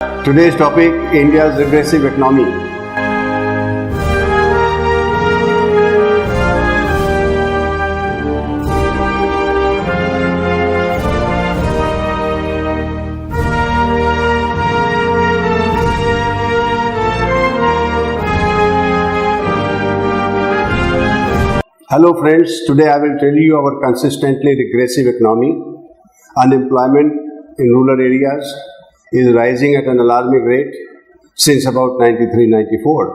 Today's topic, India's regressive economy. Hello friends, today I will tell you our consistently regressive economy. Unemployment in rural areas is rising at an alarming rate since about 93-94.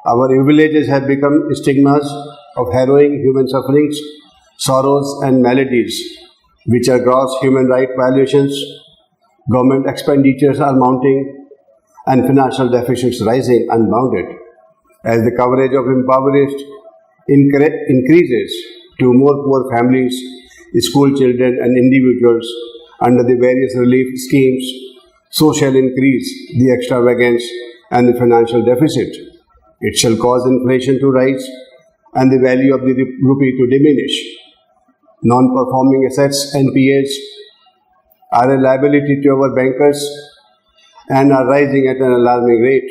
Our villages have become stigmas of harrowing human sufferings, sorrows and maladies, which are gross human rights violations. Government expenditures are mounting and financial deficits rising unbounded. As the coverage of impoverished increases to more poor families, school children and individuals under the various relief schemes, so shall increase the extravagance and the financial deficit. It shall cause inflation to rise and the value of the rupee to diminish. Non-performing assets, NPAs, are a liability to our bankers and are rising at an alarming rate.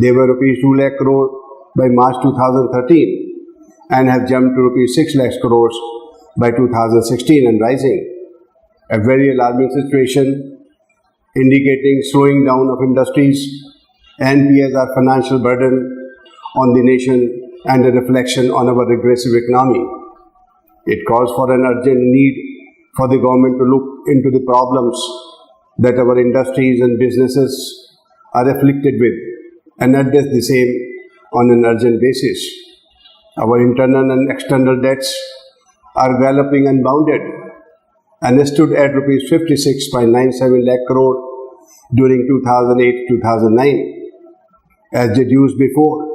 They were rupees 2 lakh crore by March 2013 and have jumped to rupees 6 lakh crores by 2016 and rising. A very alarming situation indicating slowing down of industries. NPAs are financial burden on the nation and a reflection on our regressive economy. It calls for an urgent need for the government to look into the problems that our industries and businesses are afflicted with and address the same on an urgent basis. Our internal and external debts are galloping unbounded and stood at rupees 56.97 lakh crore during 2008-2009, as deduced before,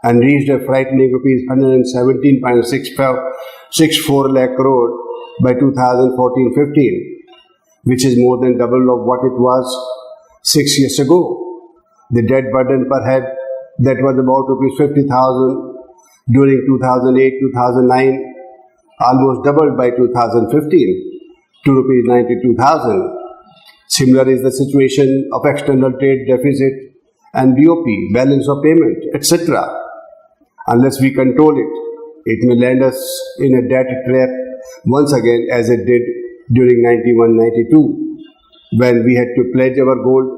and reached a frightening rupees 117.64 lakh crore by 2014-15, which is more than double of what it was 6 years ago. The debt burden per head that was about rupees 50,000 during 2008-2009 almost doubled by 2015 to rupees 92,000. Similar is the situation of external trade deficit and BOP, balance of payment, etc. Unless we control it, it may land us in a debt trap once again as it did during 91-92, when we had to pledge our gold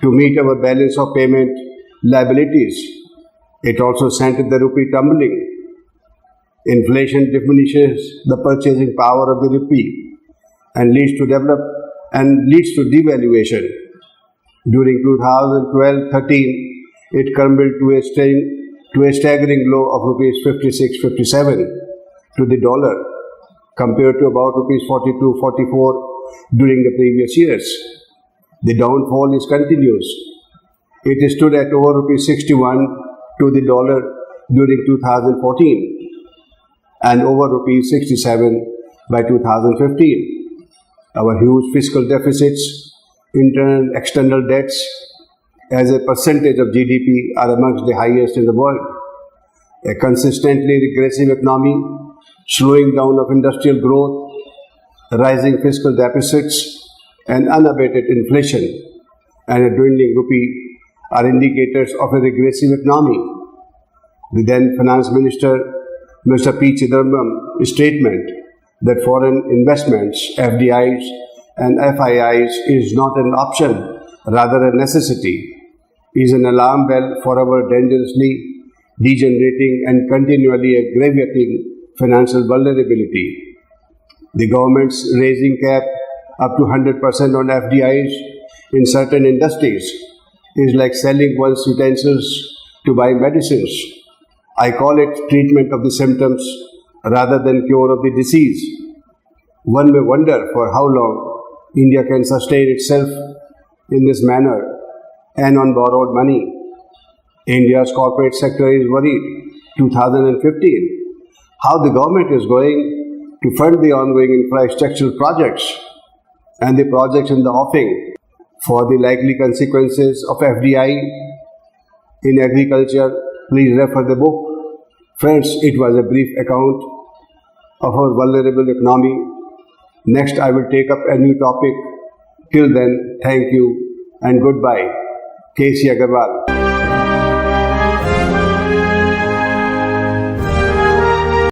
to meet our balance of payment liabilities. It also sent the rupee tumbling. Inflation diminishes the purchasing power of the rupee and leads to devaluation. During 2012-13, it crumbled to a staggering low of rupees 56-57 to the dollar, compared to about rupees 42-44 during the previous years. The downfall is continuous. It stood at over rupees 61 to the dollar during 2014 and over rupees 67 by 2015. Our huge fiscal deficits, internal and external debts as a percentage of GDP are amongst the highest in the world. A consistently regressive economy, slowing down of industrial growth, rising fiscal deficits and unabated inflation and a dwindling rupee are indicators of a regressive economy. The then Finance Minister, Mr. P. Chidambaram's statement that foreign investments, FDIs and FIIs is not an option, rather a necessity, is an alarm bell for our dangerously degenerating and continually aggravating financial vulnerability. The government's raising cap up to 100% on FDIs in certain industries is like selling one's utensils to buy medicines. I call it treatment of the symptoms rather than cure of the disease. One may wonder for how long India can sustain itself in this manner and on borrowed money. India's corporate sector is worried. 2015, how the government is going to fund the ongoing infrastructural projects and the projects in the offing for the likely consequences of FDI in agriculture. Please refer the book. Friends, it was a brief account of our vulnerable economy. Next, I will take up a new topic. Till then, thank you. and goodbye. K.c.Agrawal.